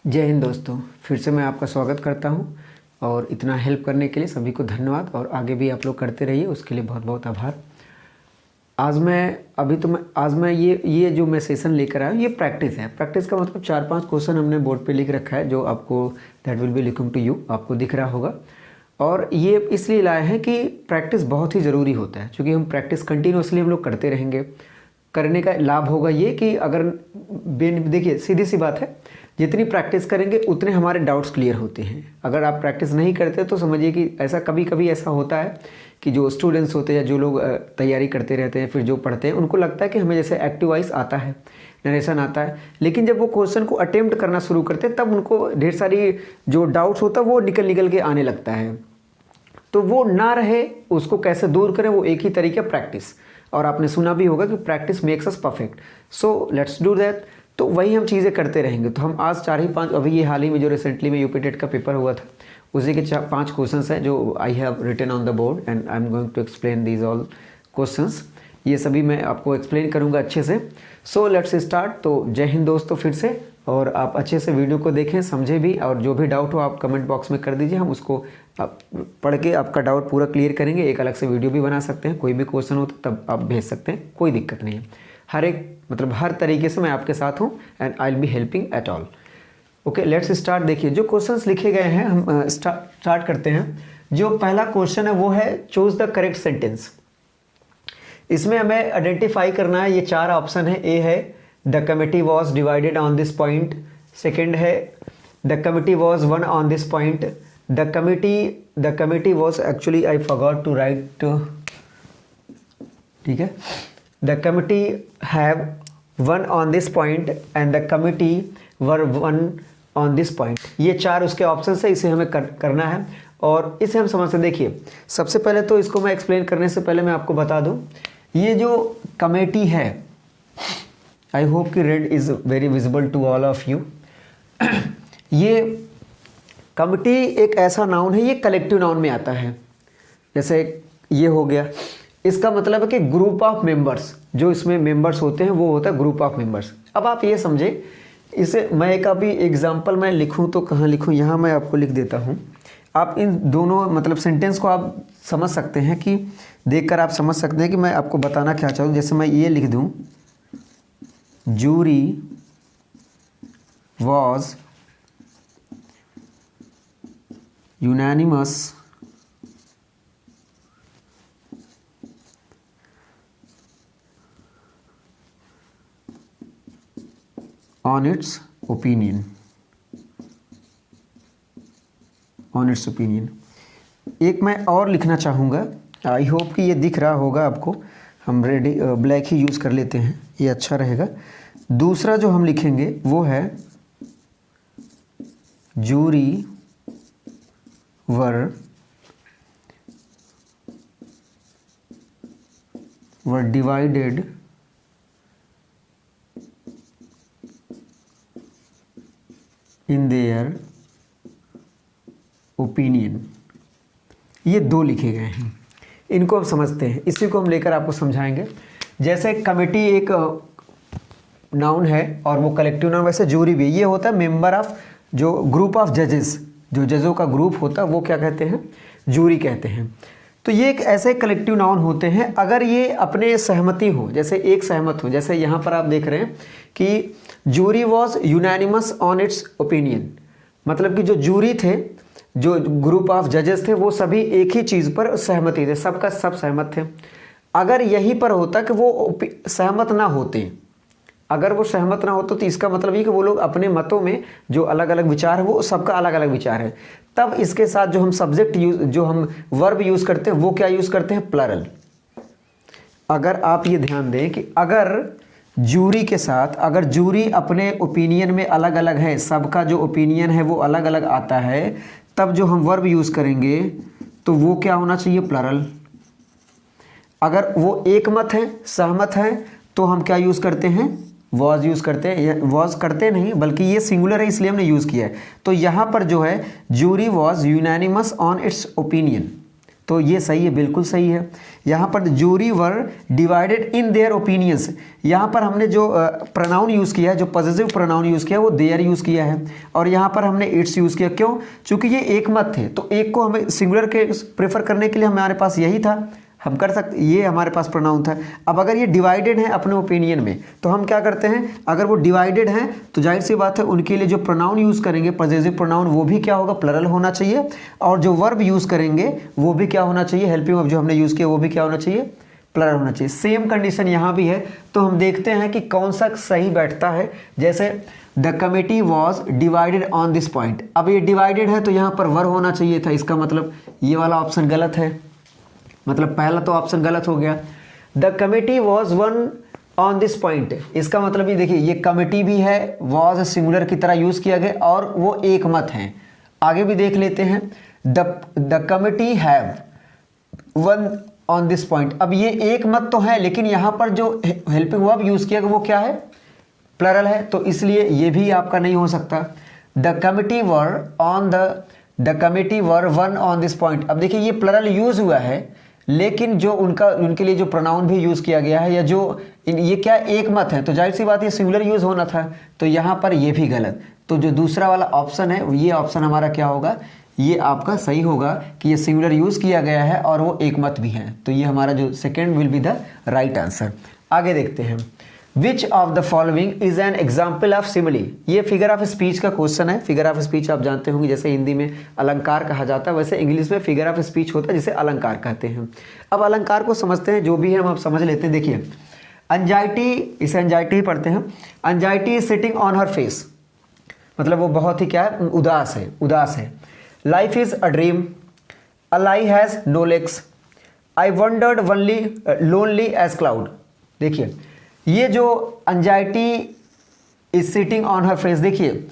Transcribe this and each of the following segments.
जय हिंद दोस्तों, फिर से मैं आपका स्वागत करता हूं और इतना हेल्प करने के लिए सभी को धन्यवाद। और आगे भी आप लोग करते रहिए, उसके लिए बहुत बहुत आभार। आज मैं ये जो मैं सेशन लेकर आया हूँ, ये प्रैक्टिस है। प्रैक्टिस का मतलब 4-5 क्वेश्चन हमने बोर्ड पे लिख रखा है, जो आपको that will be liking to you, आपको दिख रहा होगा। और ये इसलिए लाए हैं कि प्रैक्टिस बहुत ही ज़रूरी होता है, क्योंकि हम प्रैक्टिस कंटिन्यूसली हम लोग करते रहेंगे। करने का लाभ होगा ये कि अगर देखिए, सीधी सी बात है, जितनी प्रैक्टिस करेंगे उतने हमारे डाउट्स क्लियर होते हैं। अगर आप प्रैक्टिस नहीं करते तो समझिए कि ऐसा कभी कभी ऐसा होता है कि जो स्टूडेंट्स होते हैं, जो लोग तैयारी करते रहते हैं, फिर जो पढ़ते हैं, उनको लगता है कि हमें जैसे एक्टिव वॉइस आता है, नरेशन आता है, लेकिन जब वो क्वेश्चन को अटेम्प्ट करना शुरू करते हैं तब उनको ढेर सारी जो डाउट्स होता है वो निकल के आने लगता है। तो वो ना रहे, उसको कैसे दूर करें, वो एक ही तरीका प्रैक्टिस। और आपने सुना भी होगा कि practice makes us perfect, so let's do that. तो वही हम चीज़ें करते रहेंगे। तो हम आज 4-5 अभी ये हाल ही में जो रिसेंटली में यूपी टेट का पेपर हुआ था, उसी के 5 क्वेश्चंस हैं जो I have written on the board and I am going to explain these all questions. ये सभी मैं आपको एक्सप्लेन करूंगा अच्छे से। So let's start. तो जय हिंद दोस्तों फिर से, और आप अच्छे से वीडियो को देखें, समझें भी, और जो भी डाउट हो आप कमेंट बॉक्स में कर दीजिए। हम उसको आप पढ़ के आपका डाउट पूरा क्लियर करेंगे। एक अलग से वीडियो भी बना सकते हैं, कोई भी क्वेश्चन हो तो तब आप भेज सकते हैं, कोई दिक्कत नहीं है। हर तरीके से मैं आपके साथ हूँ and I will be helping at all. Okay, let's start. देखिए, जो क्वेश्चंस लिखे गए हैं हम स्टार्ट करते हैं। जो पहला क्वेश्चन है वो है चूज द करेक्ट सेंटेंस। इसमें हमें आइडेंटिफाई करना है, ये 4 ऑप्शन है। ए है the committee was divided on this point. Second है the committee was one on this point. The committee was, actually I forgot to write, ठीक है। The committee have one on this point and the committee were one on this point। ये 4 उसके option है, इसे हमें करना है और इसे हम समझ से देखिए। सबसे पहले तो इसको मैं एक्सप्लेन करने से पहले मैं आपको बता दूं, ये जो कमेटी है, आई होप कि red is very visible to all of you. ये कमिटी एक ऐसा नाउन है, ये कलेक्टिव नाउन में आता है। जैसे ये हो गया, इसका मतलब है कि ग्रुप ऑफ मेंबर्स, जो इसमें मेंबर्स होते हैं वो होता है ग्रुप ऑफ मेंबर्स। अब आप ये समझे, इसे मैं एक अभी एग्जांपल मैं लिखूं तो कहाँ लिखूं, यहाँ मैं आपको लिख देता हूँ। आप इन दोनों मतलब सेंटेंस को आप समझ सकते हैं, कि देखकर आप समझ सकते हैं कि मैं आपको बताना क्या चाहूँ। जैसे मैं ये लिख दूँ, jury was unanimous on its opinion। एक मैं और लिखना चाहूँगा, आई होप कि ये दिख रहा होगा आपको। हम रेडी ब्लैक ही यूज़ कर लेते हैं, ये अच्छा रहेगा। दूसरा जो हम लिखेंगे वो है jury were divided in their opinion. ये 2 लिखे गए हैं, इनको हम समझते हैं, इसी को हम लेकर आपको समझाएंगे। जैसे कमेटी एक नाउन है और वो कलेक्टिव नाउन, वैसे जूरी भी ये होता है मेंबर ऑफ, जो ग्रुप ऑफ जजेस, जो जजों का ग्रुप होता है वो क्या कहते हैं, जूरी कहते हैं। तो ये एक ऐसे कलेक्टिव नाउन होते हैं अगर ये अपने सहमति हो, जैसे एक सहमत हो। जैसे यहाँ पर आप देख रहे हैं कि jury was unanimous on its opinion, मतलब कि जो जूरी थे, जो ग्रुप ऑफ जजेस थे, वो सभी एक ही चीज़ पर सहमति थे, सबका सब सहमत थे। अगर यहीं पर होता कि वो सहमत ना होते, अगर वो सहमत ना होते तो इसका मतलब ये कि वो लोग अपने मतों में जो अलग अलग विचार है वो सबका अलग अलग विचार है, तब इसके साथ जो हम सब्जेक्ट यूज, जो हम वर्ब यूज़ करते हैं वो क्या यूज़ करते हैं, प्लरल। अगर आप ये ध्यान दें कि अगर जूरी के साथ, अगर जूरी अपने ओपिनियन में अलग अलग है, सबका जो ओपिनियन है वो अलग अलग आता है, तब जो हम वर्ब यूज़ करेंगे तो वो क्या होना चाहिए, प्लरल। अगर वो एक मत है, सहमत है, तो हम क्या यूज़ करते हैं, वॉज यूज़ करते हैं। वॉज करते नहीं, बल्कि ये सिंगुलर है इसलिए हमने यूज़ किया है। तो यहाँ पर जो है jury was unanimous on its opinion, तो ये सही है, बिल्कुल सही है। यहाँ पर jury were divided in their opinions, यहाँ पर हमने जो प्रोनाउन यूज़ किया है, जो पॉजिटिव प्रोनाउन यूज़ किया है वो देयर यूज़ किया है, और यहाँ पर हमने इट्स यूज़ किया। क्यों? चूँकि ये एक मत थे, तो एक को हमें सिंगुलर के प्रेफर करने के लिए हमारे पास यही था, हम कर सकते, ये हमारे पास प्रोनाउन था। अब अगर ये डिवाइडेड है अपने ओपिनियन में, तो हम क्या करते हैं, अगर वो डिवाइडेड हैं तो जाहिर सी बात है उनके लिए जो प्रोनाउन यूज़ करेंगे पॉजिटिव प्रोनाउन, वो भी क्या होगा, प्लरल होना चाहिए, और जो वर्ब यूज़ करेंगे वो भी क्या होना चाहिए, हेल्पिंग वर्ब जो हमने यूज़ किया वो भी क्या होना चाहिए, प्लरल होना चाहिए। सेम कंडीशन यहाँ भी है। तो हम देखते हैं कि कौन सा सही बैठता है। जैसे the committee was divided on this point, अब ये डिवाइडेड है तो यहाँ पर वर्ब होना चाहिए था, इसका मतलब ये वाला ऑप्शन गलत है, मतलब पहला तो ऑप्शन गलत हो गया। The committee was one on this point, इसका मतलब ये देखिए, ये कमेटी भी है, वॉज सिंगुलर की तरह यूज़ किया गया, और वो एक मत हैं। आगे भी देख लेते हैं, the committee have one on this point, अब ये एक मत तो है, लेकिन यहाँ पर जो हेल्पिंग वर्ब यूज़ किया गया वो क्या है, प्लरल है, तो इसलिए ये भी आपका नहीं हो सकता। The committee were one on this point, अब देखिए ये प्लरल यूज़ हुआ है, लेकिन जो उनके लिए जो प्रोनाउन भी यूज़ किया गया है, या जो ये क्या एक मत है, तो जाहिर सी बात ये सिंगुलर यूज़ होना था, तो यहाँ पर ये भी गलत। तो जो दूसरा वाला ऑप्शन है, ये ऑप्शन हमारा क्या होगा, ये आपका सही होगा कि ये सिंगुलर यूज़ किया गया है और वो एक मत भी है। तो ये हमारा जो second will be the right answer. आगे देखते हैं, which of the following is an example of simile, ये फिगर ऑफ स्पीच का क्वेश्चन है। फिगर ऑफ स्पीच आप जानते होंगे, जैसे हिंदी में अलंकार कहा जाता है, वैसे इंग्लिश में फिगर ऑफ स्पीच होता है जिसे अलंकार कहते हैं। अब अलंकार को समझते हैं, जो भी है हम आप समझ लेते हैं। देखिए एंजाइटी, इसे एंजाइटी ही पढ़ते हैं। Anxiety is sitting on her face, मतलब वो बहुत ही क्या है, उदास है, उदास है। Life is a dream, a lie has no legs, I wandered only lonely as cloud. देखिए ये जो anxiety is sitting on her face, देखिए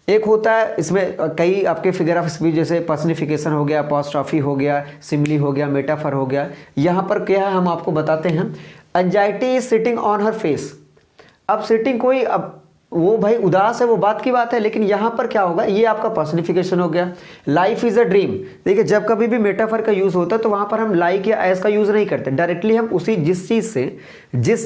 एक होता है, इसमें कई आपके फिगर ऑफ स्पीच जैसे पर्सनिफिकेशन हो गया, अपॉस्ट्रॉफी हो गया, सिमिली हो गया, मेटाफर हो गया। यहाँ पर क्या है हम आपको बताते हैं, anxiety is sitting on her face. अब सिटिंग कोई, अब वो भाई उदास है, वो बात की बात है, लेकिन यहाँ पर क्या होगा, ये आपका पर्सनिफिकेशन हो गया। लाइफ इज अ ड्रीम, देखिए जब कभी भी मेटाफर का यूज़ होता है तो वहाँ पर हम लाइक या एज का यूज़ नहीं करते, डायरेक्टली हम उसी जिस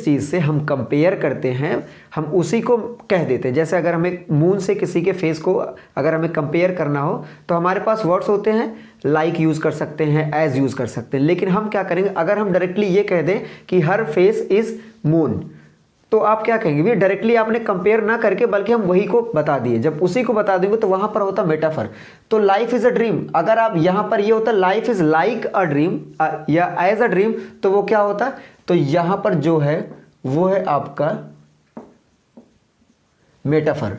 चीज़ से हम कंपेयर करते हैं हम उसी को कह देते हैं। जैसे अगर हमें मून से किसी के फेस को अगर हमें कंपेयर करना हो तो हमारे पास वर्ड्स होते हैं, लाइक यूज़ कर सकते हैं, एज यूज़ कर सकते हैं, लेकिन हम क्या करेंगे, अगर हम डायरेक्टली ये कह दें कि हर फेस इज मून, तो आप क्या कहेंगे, भी डायरेक्टली आपने कंपेयर ना करके बल्कि हम वही को बता दिए। जब उसी को बता देंगे तो वहां पर होता मेटाफर। तो लाइफ इज अ ड्रीम, अगर आप यहां पर ये होता life is like a dream या एज अ ड्रीम, तो वो क्या होता, तो यहां पर जो है वो है आपका मेटाफर।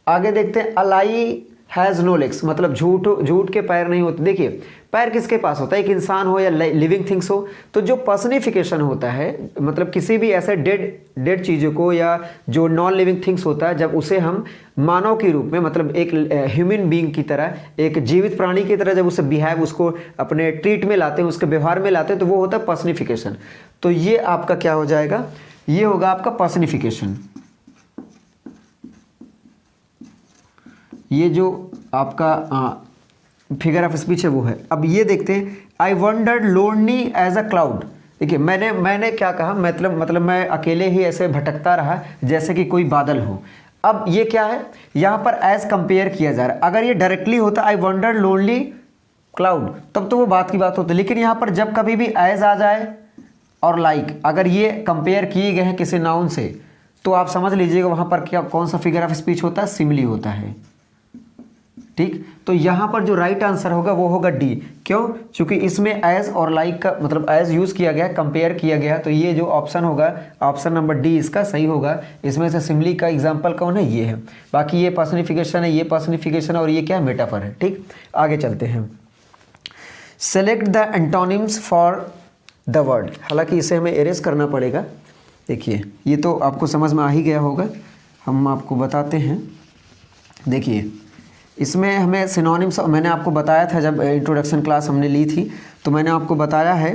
आगे देखते हैं, अलाई हैज़ नो लेग्स, मतलब झूठ के पैर नहीं होते। देखिए पैर किसके पास होता है, एक इंसान हो या लिविंग थिंग्स हो, तो जो पर्सनिफिकेशन होता है, मतलब किसी भी ऐसे डेड चीज़ों को या जो नॉन लिविंग थिंग्स होता है, जब उसे हम मानव के रूप में, मतलब एक ह्यूमन बीइंग की तरह, एक जीवित प्राणी की तरह जब उसे बिहेव, उसको अपने ट्रीट में लाते हैं, उसके व्यवहार में लाते हैं, तो वो होता है पर्सनिफिकेशन। तो ये आपका क्या हो जाएगा, ये होगा आपका पर्सनिफिकेशन। ये जो आपका फिगर ऑफ स्पीच है वो है। अब ये देखते हैं, I wandered lonely as a cloud. देखिए मैंने क्या कहा, मतलब मैं अकेले ही ऐसे भटकता रहा जैसे कि कोई बादल हो। अब ये क्या है, यहाँ पर एज कंपेयर किया जा रहा है। अगर ये डायरेक्टली होता आई वंडर्ड लोनली क्लाउड, तब तो वो बात की बात होती, लेकिन यहाँ पर जब कभी भी एज आ जाए और लाइक, अगर ये कंपेयर किए गए हैं किसी नाउन से, तो आप समझ लीजिएगा वहाँ पर क्या, कौन सा फिगर ऑफ स्पीच होता है, सिमिली होता है। ठीक, तो यहाँ पर जो राइट आंसर होगा वो होगा डी। क्यों, क्योंकि इसमें एज और लाइक का मतलब एज यूज़ किया गया, कंपेयर किया गया, तो ये जो ऑप्शन होगा, ऑप्शन नंबर डी इसका सही होगा। इसमें से सिमिली का एग्जांपल कौन है, ये है। बाकी ये पर्सनिफिकेशन है, ये पर्सनिफिकेशन और ये क्या है, मेटाफर है। ठीक, आगे चलते हैं। Select the antonyms for the word, हालांकि इसे हमें एरेज करना पड़ेगा। देखिए ये तो आपको समझ में आ ही गया होगा, हम आपको बताते हैं। देखिए इसमें हमें सिनोनिम्स, मैंने आपको बताया था जब इंट्रोडक्शन क्लास हमने ली थी, तो मैंने आपको बताया है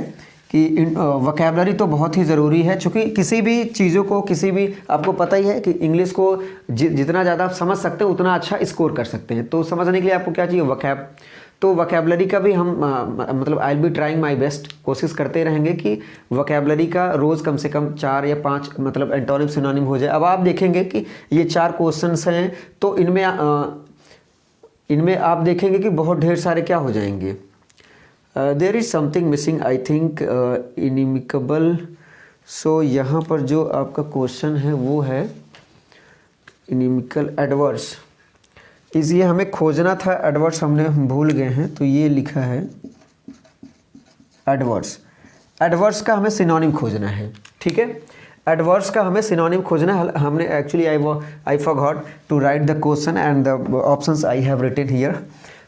कि वोकैबुलरी तो बहुत ही ज़रूरी है, क्योंकि किसी भी चीज़ों को, किसी भी, आपको पता ही है कि इंग्लिश को जितना ज़्यादा आप समझ सकते हैं उतना अच्छा स्कोर कर सकते हैं। तो समझने के लिए आपको क्या चाहिए, वोकैब। तो वोकैबुलरी का भी हम मतलब I will be trying my best, कोशिश करते रहेंगे कि वोकैबुलरी का रोज़ कम से कम 4 या 5 मतलब एंटोनिम सिनोनिम हो जाए। अब आप देखेंगे कि ये 4 क्वेश्चंस हैं, तो इनमें आप देखेंगे कि बहुत ढेर सारे क्या हो जाएंगे। There is something missing I think, inimicable. So यहाँ पर जो आपका क्वेश्चन है वो है इनिमिकल एडवर्स, इसलिए हमें खोजना था एडवर्स, हम भूल गए हैं। तो ये लिखा है एडवर्स, एडवर्स का हमें सिनोनिम खोजना है, ठीक है। एडवर्स का हमें सिनोनिम खोजना है। हमने actually I forgot to write the question and the options I have written here,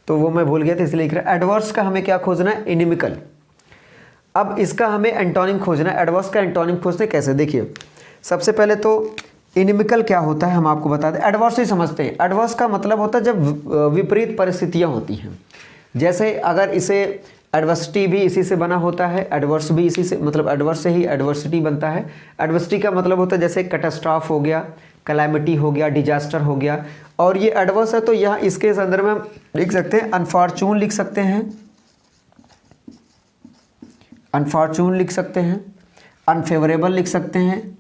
तो वो मैं भूल गया था इसलिए लिख रहा है। एडवर्स का हमें क्या खोजना है, इनिमिकल। अब इसका हमें एंटोनिम खोजना है। एडवर्स का एंटोनिम खोजते कैसे, देखिए सबसे पहले तो इनिमिकल क्या होता है हम आपको बता दें। एडवर्स ही समझते हैं। एडवर्स का मतलब होता है जब विपरीत परिस्थितियां होती हैं, जैसे अगर इसे एडवर्सिटी भी इसी से बना होता है, एडवर्स भी इसी से, मतलब एडवर्स से ही एडवर्सिटी बनता है। एडवर्सिटी का मतलब होता है जैसे कैटास्ट्रॉफ हो गया, कैलामिटी हो गया, डिजास्टर हो गया, और ये एडवर्स है तो यहाँ इसके संदर्भ में हम लिख सकते हैं अनफॉर्चून लिख सकते हैं, अनफॉर्चून लिख सकते हैं, अनफेवरेबल लिख सकते हैं,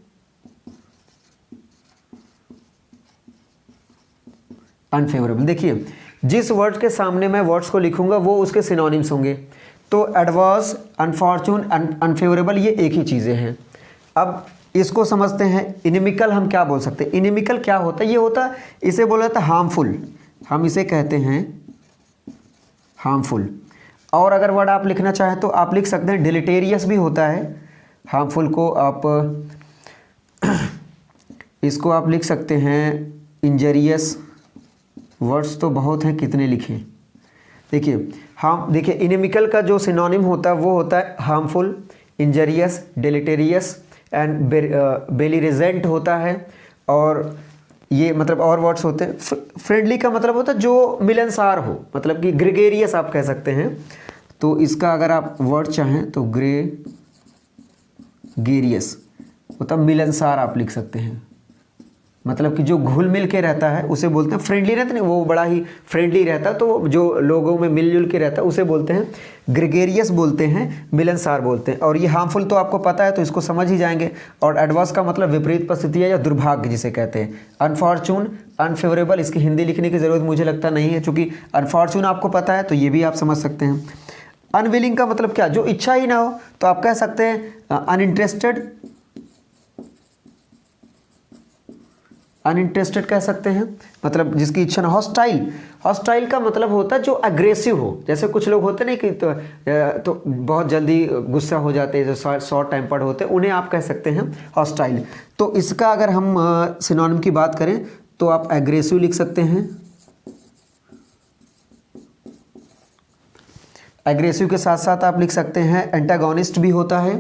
अनफेवरेबल। देखिए जिस वर्ड के सामने मैं वर्ड्स को लिखूंगा वो उसके सिनोनिम्स होंगे। तो एडवर्स, अनफॉर्चून, अनफेवरेबल ये एक ही चीज़ें हैं। अब इसको समझते हैं। इनिमिकल हम क्या बोल सकते हैं, इनिमिकल क्या होता है, ये होता है, इसे बोला जाता है हार्मफुल, हम इसे कहते हैं हार्मफुल। और अगर वर्ड आप लिखना चाहें तो आप लिख सकते हैं डिलीटेरियस भी होता है। हार्मफुल को आप इसको आप लिख सकते हैं इंजरियस। वर्ड्स तो बहुत हैं, कितने लिखें। देखिए इनिमिकल का जो सिनोनिम होता है वो होता है हार्मफुल, इंजरियस, डिलीटेरियस एंड बेलिरेजेंट होता है। और ये मतलब और वर्ड्स होते हैं। फ्रेंडली का मतलब होता है जो मिलनसार हो, मतलब कि ग्रेगेरियस आप कह सकते हैं। तो इसका अगर आप वर्ड चाहें तो ग्रेगेरियस होता मिलनसार आप लिख सकते हैं, मतलब कि जो घुल मिल के रहता है उसे बोलते हैं फ्रेंडली। रहता नहीं, वो बड़ा ही फ्रेंडली रहता, तो जो लोगों में मिलजुल के रहता है उसे बोलते हैं ग्रेगेरियस बोलते हैं, मिलनसार बोलते हैं। और ये हार्मफुल तो आपको पता है तो इसको समझ ही जाएंगे। और एडवर्स का मतलब विपरीत परिस्थितियाँ या दुर्भाग्य जिसे कहते हैं। अनफॉर्चून, अनफेवरेबल, इसकी हिंदी लिखने की ज़रूरत मुझे लगता नहीं है, चूँकि अनफॉर्चून आपको पता है तो ये भी आप समझ सकते हैं। अनविलिंग का मतलब क्या, जो इच्छा ही ना हो, तो आप कह सकते हैं अनइंटरेस्टेड, अनइंटरेस्टेड कह सकते हैं, मतलब जिसकी इच्छा ना। हॉस्टाइल, हॉस्टाइल का मतलब होता है जो अग्रेसिव हो, जैसे कुछ लोग होते नहीं कि तो बहुत जल्दी गुस्सा हो जाते हैं, जो शॉर्ट टेम्पर्ड होते हैं, उन्हें आप कह सकते हैं हॉस्टाइल। तो इसका अगर हम सिनोनिम की बात करें तो आप एग्रेसिव लिख सकते हैं। एग्रेसिव के साथ साथ आप लिख सकते हैं एंटागोनिस्ट भी होता है।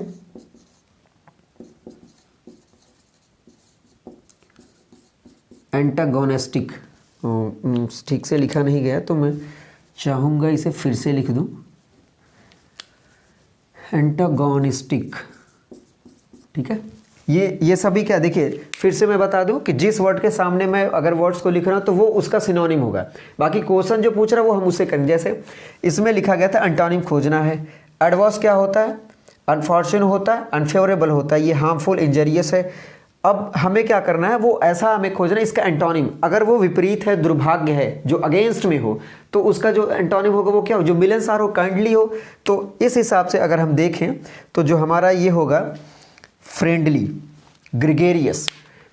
एंटागोनिस्टिक ठीक से लिखा नहीं गया तो मैं चाहूँगा इसे फिर से लिख दूँ, एंटागोनिस्टिक, ठीक है। ये सभी क्या, देखिए फिर से मैं बता दूं कि जिस वर्ड के सामने मैं अगर वर्ड्स को लिख रहा हूं तो वो उसका सिनोनिम होगा। बाकी क्वेश्चन जो पूछ रहा है वो हम उससे करेंगे। जैसे इसमें लिखा गया था एंटोनिम खोजना है। एडवर्स क्या होता है, अनफॉर्चून होता है, अनफेवरेबल होता है, ये हार्मफुल, इंजरियस है। अब हमें क्या करना है, वो ऐसा हमें खोजना है इसका एंटोनिम। अगर वो विपरीत है, दुर्भाग्य है, जो अगेंस्ट में हो, तो उसका जो एंटोनिम होगा वो क्या हो, जो मिलनसार हो, काइंडली हो। तो इस हिसाब से अगर हम देखें तो जो हमारा ये होगा फ्रेंडली, ग्रेगेरियस,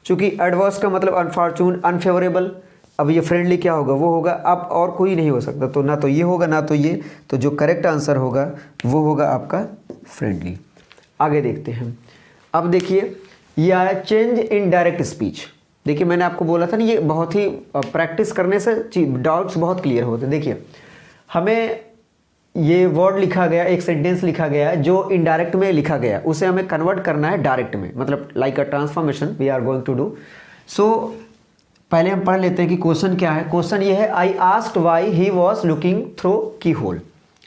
चूँकि एडवर्स का मतलब अनफॉर्चून, अनफेवरेबल। अब ये फ्रेंडली क्या होगा, वो होगा, अब और कोई नहीं हो सकता, तो ना तो ये होगा ना तो ये, तो जो करेक्ट आंसर होगा वो होगा आपका फ्रेंडली। आगे देखते हैं। अब देखिए ये आया चेंज इन डायरेक्ट स्पीच। देखिए मैंने आपको बोला था ना, ये बहुत ही प्रैक्टिस करने से डाउट्स बहुत क्लियर होते हैं। देखिए हमें ये वर्ड लिखा गया, एक सेंटेंस लिखा गया है जो इनडायरेक्ट में लिखा गया, उसे हमें कन्वर्ट करना है डायरेक्ट में, मतलब like a transformation we are going to do. So पहले हम पढ़ लेते हैं कि क्वेश्चन क्या है। क्वेश्चन ये है, I asked why he was looking through की होल।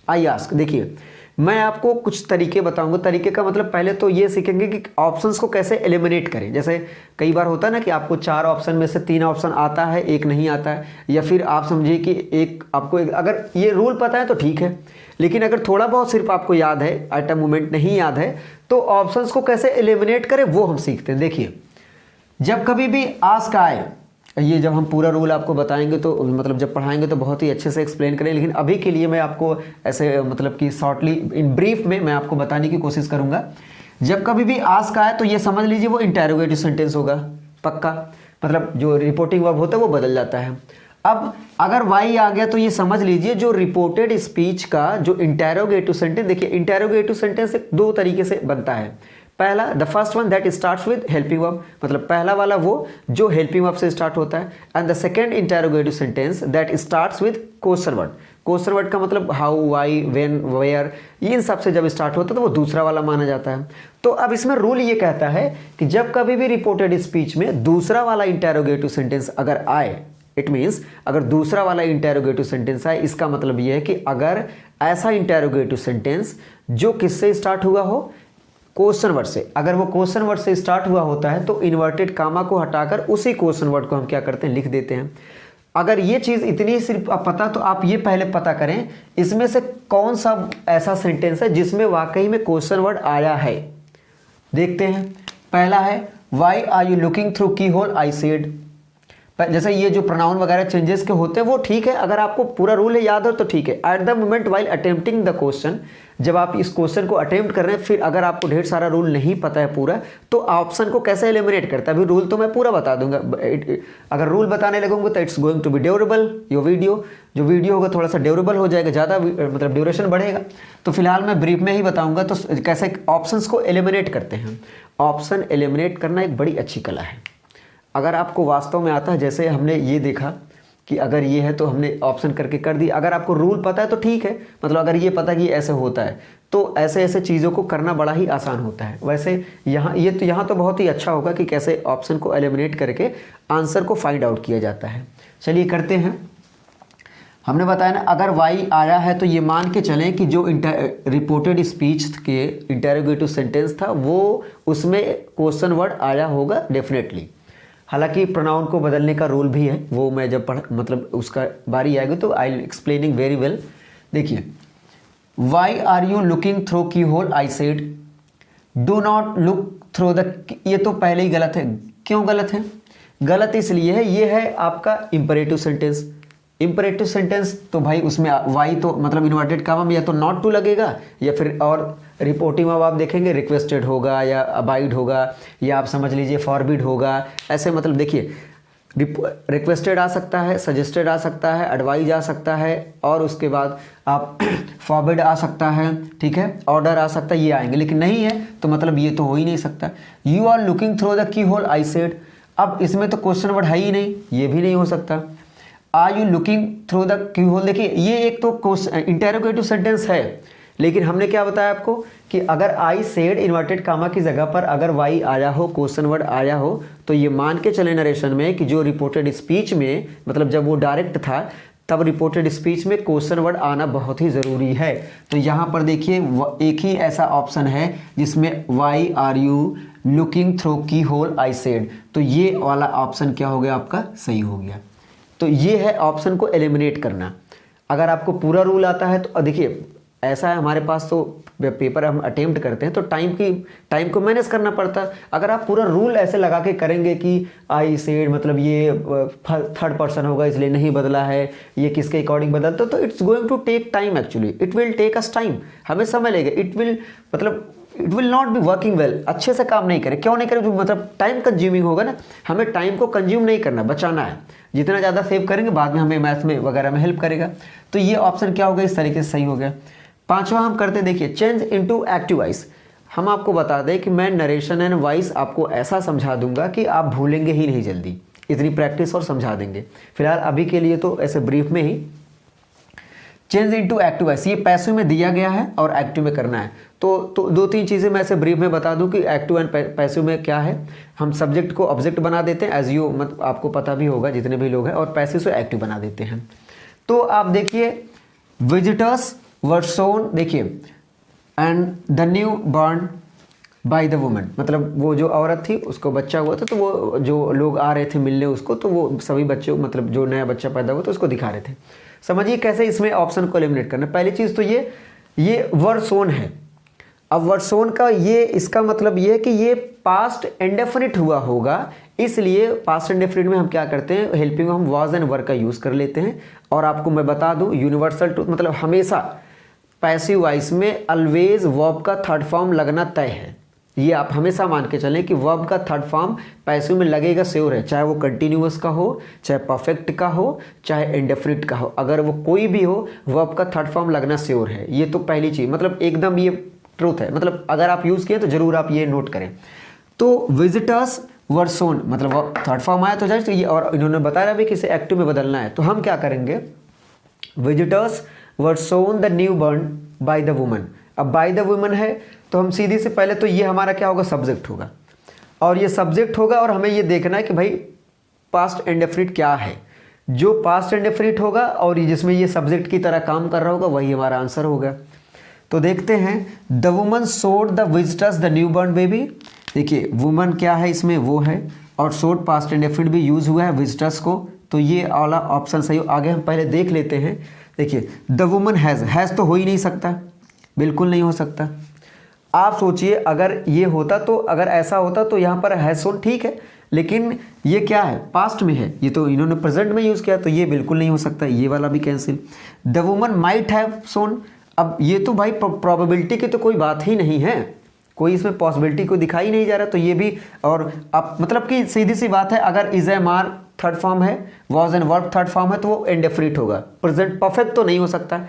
आई आस्क, देखिए मैं आपको कुछ तरीके बताऊंगा। तरीके का मतलब पहले तो ये सीखेंगे कि ऑप्शंस को कैसे एलिमिनेट करें। जैसे कई बार होता है ना कि आपको 4 ऑप्शन में से 3 ऑप्शन आता है, एक नहीं आता है, या फिर आप समझिए कि अगर ये रूल पता है तो ठीक है, लेकिन अगर थोड़ा बहुत सिर्फ आपको याद है, आइटम मूवमेंट नहीं याद है, तो ऑप्शंस को कैसे एलिमिनेट करें वो हम सीखते हैं। देखिए, जब कभी भी आस्क आए, ये जब हम पूरा रूल आपको बताएंगे तो मतलब जब पढ़ाएंगे तो बहुत ही अच्छे से एक्सप्लेन करें, लेकिन अभी के लिए मैं आपको ऐसे मतलब कि शॉर्टली इन ब्रीफ में मैं आपको बताने की कोशिश करूंगा। जब कभी भी आस्क आए तो ये समझ लीजिए वो इंटेरोगेटिव सेंटेंस होगा पक्का, मतलब जो रिपोर्टिंग वर्ब होता है वो बदल जाता है। अब अगर वाई आ गया तो ये समझ लीजिए जो रिपोर्टेड स्पीच का जो इंटेरोगेटिव सेंटेंस, देखिए इंटेरोगेटिव सेंटेंस 2 तरीके से बनता है। पहला, the first one that starts with helping verb, मतलब पहला वाला वो जो हेल्पिंग वर्ब से स्टार्ट होता है, and the second interrogative sentence that starts with question word. Question word का मतलब हाउ, वाई, व्हेन, वेयर, इन सब से जब स्टार्ट होता है तो वो दूसरा वाला माना जाता है। तो अब इसमें रूल ये कहता है कि जब कभी भी रिपोर्टेड स्पीच में दूसरा वाला इंटेरोगेटिव सेंटेंस अगर आए, इट मीन्स अगर दूसरा वाला इंटेरोगेटिव सेंटेंस आए, इसका मतलब ये है कि अगर ऐसा इंटेरोगेटिव सेंटेंस जो किससे स्टार्ट हुआ हो, क्वेश्चन वर्ड से, अगर वो क्वेश्चन वर्ड से स्टार्ट हुआ होता है तो इन्वर्टेड कामा को हटाकर उसी क्वेश्चन वर्ड को हम क्या करते हैं, लिख देते हैं। अगर ये चीज़ इतनी सिर्फ पता, तो आप ये पहले पता करें इसमें से कौन सा ऐसा सेंटेंस है जिसमें वाकई में क्वेश्चन वर्ड आया है। देखते हैं, पहला है why are you looking through की होल आई सेड। जैसे ये जो प्रोनाउन वगैरह चेंजेस के होते हैं वो ठीक है, अगर आपको पूरा रूल है याद हो तो ठीक है। At the moment while attempting the question, जब आप इस क्वेश्चन को अटेम्प्ट कर रहे हैं, फिर अगर आपको ढेर सारा रूल नहीं पता है पूरा, तो ऑप्शन को कैसे एलिमिनेट करता है, अभी रूल तो मैं पूरा बता दूंगा। अगर रूल बताने लगूंगा तो it's going to be durable, your video जो वीडियो होगा थोड़ा सा ड्यूरेबल हो जाएगा, ज़्यादा मतलब ड्यूरेशन बढ़ेगा। तो फिलहाल मैं ब्रीफ में ही बताऊंगा तो कैसे ऑप्शंस को एलिमिनेट करते हैं। ऑप्शन एलिमिनेट करना एक बड़ी अच्छी कला है, अगर आपको वास्तव में आता है। जैसे हमने ये देखा कि अगर ये है तो हमने ऑप्शन करके कर दी। अगर आपको रूल पता है तो ठीक है, मतलब अगर ये पता कि ऐसे होता है तो ऐसे ऐसे चीज़ों को करना बड़ा ही आसान होता है। वैसे यहाँ तो बहुत ही अच्छा होगा कि कैसे ऑप्शन को एलिमिनेट करके आंसर को फाइंड आउट किया जाता है। चलिए करते हैं। हमने बताया ना, अगर वाई आया है तो ये मान के चलें कि जो रिपोर्टेड स्पीच के इंटेरोगेटिव सेंटेंस था वो उसमें क्वेश्चन वर्ड आया होगा डेफिनेटली। हालांकि प्रोनाउन को बदलने का रूल भी है, वो मैं जब मतलब उसका बारी आएगी तो आई एक्सप्लेनिंग वेरी वेल। देखिए, why are you looking through की whole I said, do not look through the, ये तो पहले ही गलत है। क्यों गलत है? गलत इसलिए है, ये है आपका इंपरेटिव सेंटेंस। इंपरेटिव सेंटेंस तो भाई उसमें वाई तो मतलब इन्वर्टेड कामा में या तो नॉट टू लगेगा, या फिर और रिपोर्टिंग अब आप देखेंगे रिक्वेस्टेड होगा या अबाइड होगा, या आप समझ लीजिए फॉरबिड होगा। ऐसे मतलब देखिए, रिक्वेस्टेड आ सकता है, सजेस्टेड आ सकता है, एडवाइज आ सकता है, और उसके बाद आप फॉरबिड आ सकता है, ठीक है, ऑर्डर आ सकता है, ये आएंगे। लेकिन नहीं है तो मतलब ये तो हो ही नहीं सकता। You are looking through the की होल आई सेड, अब इसमें तो क्वेश्चन वर्ड है ही नहीं, ये भी नहीं हो सकता। Are you looking through the keyhole, देखिए ये एक तो इंटेरोगेटिव सेंटेंस है, लेकिन हमने क्या बताया आपको कि अगर आई सेड इन्वर्टेड कामा की जगह पर अगर वाई आया हो, क्वेश्चन वर्ड आया हो, तो ये मान के चले नरेशन में कि जो रिपोर्टेड स्पीच में मतलब जब वो डायरेक्ट था तब रिपोर्टेड स्पीच में क्वेश्चन वर्ड आना बहुत ही ज़रूरी है। तो यहाँ पर देखिए एक ही ऐसा ऑप्शन है जिसमें why are you looking through की होल आई सेड, तो ये वाला ऑप्शन क्या हो गया आपका, सही हो गया। तो ये है ऑप्शन को एलिमिनेट करना। अगर आपको पूरा रूल आता है तो देखिए ऐसा है, हमारे पास तो पेपर हम अटेम्प्ट करते हैं तो टाइम को मैनेज करना पड़ता है। अगर आप पूरा रूल ऐसे लगा के करेंगे कि आई सेड मतलब ये थर्ड पर्सन होगा इसलिए नहीं बदला है, ये किसके अकॉर्डिंग बदलता, तो it's going to take time, actually it will take us time, हमें समय लगेगा। It will not be working well, अच्छे से काम नहीं करे। क्यों नहीं करे? जो मतलब टाइम कंज्यूमिंग होगा ना, हमें टाइम को कंज्यूम नहीं करना, बचाना है। जितना ज़्यादा सेव करेंगे बाद में हमें मैथ्स में वगैरह में हेल्प करेगा। तो ये ऑप्शन क्या हो गया, इस तरीके से सही हो गया। पांचवा हम करते, देखिए चेंज इनटू एक्टिव वॉइस। हम आपको बता दें कि मैं नरेशन एंड वॉइस आपको ऐसा समझा दूंगा कि आप भूलेंगे ही नहीं जल्दी, इतनी प्रैक्टिस और समझा देंगे। फिलहाल अभी के लिए तो ऐसे ब्रीफ में ही चेंज इनटू एक्टिव वॉइस, ये पैसिव में दिया गया है और एक्टिव में करना है। तो 2-3 चीज़ें मैं ऐसे ब्रीफ में बता दूं कि एक्टिव एंड पैसिव में क्या है। हम सब्जेक्ट को ऑब्जेक्ट बना देते हैं, एज यू मतलब आपको पता भी होगा जितने भी लोग हैं, और पैसिव से एक्टिव बना देते हैं। तो आप देखिए विजिटर्स वर शोन, देखिए and the newborn by the woman, मतलब वो जो औरत थी उसको बच्चा हुआ था, तो वो जो लोग आ रहे थे मिलने उसको, तो वो सभी बच्चों, मतलब जो नया बच्चा पैदा हुआ तो उसको दिखा रहे थे। समझिए कैसे इसमें ऑप्शन को एलिमिनेट करना। पहली चीज़ तो ये वर्ड शोन है। अब वर्ड शोन का ये इसका मतलब ये है कि ये पास्ट इंडेफिनिट हुआ होगा, इसलिए पास्ट इंडेफिनिट में हम क्या करते हैं, हेल्पिंग में हम वाज एंड वर का यूज़ कर लेते हैं। और आपको मैं बता दूं यूनिवर्सल ट्रूथ, मतलब हमेशा पैसिव वॉइस में ऑलवेज वर्ब का थर्ड फॉर्म लगना तय है। ये आप हमेशा मान के चलें कि वर्ब का थर्ड फॉर्म पैसिव में लगेगा, श्योर है, चाहे वो कंटिन्यूअस का हो, चाहे परफेक्ट का हो, चाहे इंडेफिनिट का हो, अगर वो कोई भी हो वर्ब का थर्ड फॉर्म लगना श्योर है। ये तो पहली चीज़, मतलब एकदम ये ट्रूथ है, मतलब अगर आप यूज़ किए तो ज़रूर आप ये नोट करें। तो विजिटर्स वर सोन, मतलब वो थर्ड फॉर्म आया तो जाए तो ये, और इन्होंने बताया भी कि इसे एक्टिव में बदलना है, तो हम क्या करेंगे, visitors were shown the newborn by the woman. अब बाय द वुमन है तो हम सीधी से पहले तो ये हमारा क्या होगा, सब्जेक्ट होगा, और ये सब्जेक्ट होगा, और हमें ये देखना है कि भाई पास्ट इंडेफिनिट क्या है। जो पास्ट इंडेफिनिट होगा और जिसमें ये सब्जेक्ट की तरह काम कर रहा होगा वही हमारा आंसर होगा। तो देखते हैं, द वुमन सोड the visitors the new born baby. देखिए वुमन क्या है इसमें, वो है, और सोड पास्ट इंडेफिनिट भी यूज़ हुआ है विजिटर्स को, तो ये वाला ऑप्शन सही हो। आगे हम पहले देख लेते हैं। देखिए द वुमन हैज़ तो हो ही नहीं सकता, बिल्कुल नहीं हो सकता। आप सोचिए अगर ये होता तो, अगर ऐसा होता तो यहाँ पर हैज़ सोन ठीक है, लेकिन ये क्या है, पास्ट में है, ये तो इन्होंने प्रेजेंट में यूज़ किया, तो ये बिल्कुल नहीं हो सकता, ये वाला भी cancel. The woman might have sewn, अब ये तो भाई प्रोबेबिलिटी की तो कोई बात ही नहीं है, कोई इसमें पॉसिबिलिटी को दिखाई नहीं जा रहा, तो ये भी, और अब मतलब कि सीधी सी बात है, अगर is am are third form है, was and verb third form है, तो वो इंडेफिनिट होगा। प्रेजेंट परफेक्ट तो नहीं हो सकता,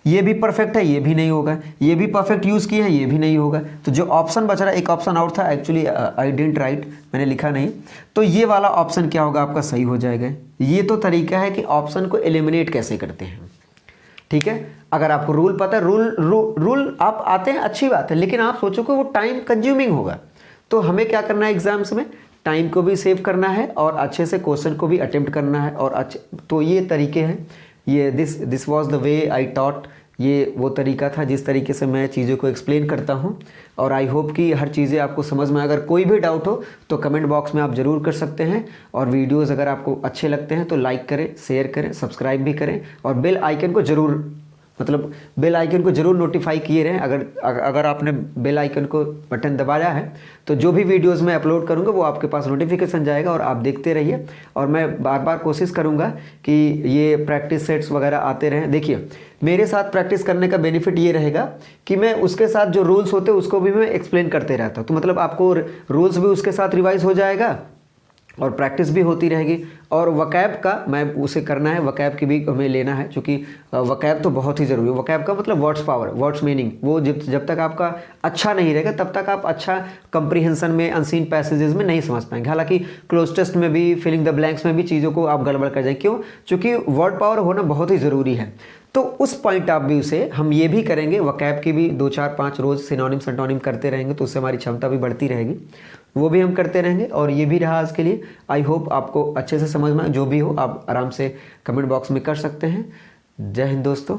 ये भी परफेक्ट है, ये भी नहीं होगा, ये भी परफेक्ट यूज़ किया है, ये भी नहीं होगा। तो जो ऑप्शन बच रहा है, एक ऑप्शन आउट था एक्चुअली, आई डिडंट राइट, मैंने लिखा नहीं, तो ये वाला ऑप्शन क्या होगा आपका, सही हो जाएगा। ये तो तरीका है कि ऑप्शन को एलिमिनेट कैसे करते हैं, ठीक है। अगर आपको रूल पता है, रूल आप आते हैं, अच्छी बात है, लेकिन आप सोचो कि वो टाइम कंज्यूमिंग होगा, तो हमें क्या करना है एग्जाम्स में, टाइम को भी सेव करना है और अच्छे से क्वेश्चन को भी अटेम्प्ट करना है, और अच्छे, तो ये तरीके हैं, ये this was the way I taught, ये वो तरीका था जिस तरीके से मैं चीज़ों को एक्सप्लेन करता हूँ, और आई होप कि हर चीज़ें आपको समझ में। अगर कोई भी डाउट हो तो कमेंट बॉक्स में आप ज़रूर कर सकते हैं, और वीडियोस अगर आपको अच्छे लगते हैं तो लाइक करें, शेयर करें, सब्सक्राइब भी करें, और बेल आइकन को ज़रूर, मतलब बेल आइकन को ज़रूर नोटिफाई किए रहें। अगर आपने बेल आइकन को बटन दबाया है तो जो भी वीडियोस मैं अपलोड करूंगा वो आपके पास नोटिफिकेशन जाएगा, और आप देखते रहिए। और मैं बार बार कोशिश करूंगा कि ये प्रैक्टिस सेट्स वगैरह आते रहें। देखिए मेरे साथ प्रैक्टिस करने का बेनिफिट ये रहेगा कि मैं उसके साथ जो रूल्स होते हैं उसको भी मैं एक्सप्लेन करते रहता हूँ, तो मतलब आपको रूल्स भी उसके साथ रिवाइज हो जाएगा और प्रैक्टिस भी होती रहेगी। और वकैब का मैं उसे करना है, वकैब की भी हमें लेना है, क्योंकि वकैब तो बहुत ही ज़रूरी है। वकैब का मतलब वर्ड्स पावर, वर्ड्स मीनिंग, वो जब तक आपका अच्छा नहीं रहेगा तब तक आप अच्छा कंप्रीहेंशन में, अनसीन पैसेजेस में नहीं समझ पाएंगे। हालांकि क्लोज टेस्ट में भी, फिलिंग द ब्लैंक्स में भी चीज़ों को आप गड़बड़ कर जाएंगे, क्यों? क्योंकि वर्ड पावर होना बहुत ही ज़रूरी है। तो उस पॉइंट ऑफ व्यू से हम ये भी करेंगे, वकैब की भी 2 4 5 रोज़ सिनोनिम सेंटोनिम करते रहेंगे, तो उससे हमारी क्षमता भी बढ़ती रहेगी, वो भी हम करते रहेंगे। और ये भी रहा आज के लिए। आई होप आपको अच्छे से समझ में, जो भी हो आप आराम से कमेंट बॉक्स में कर सकते हैं। जय हिंद दोस्तों।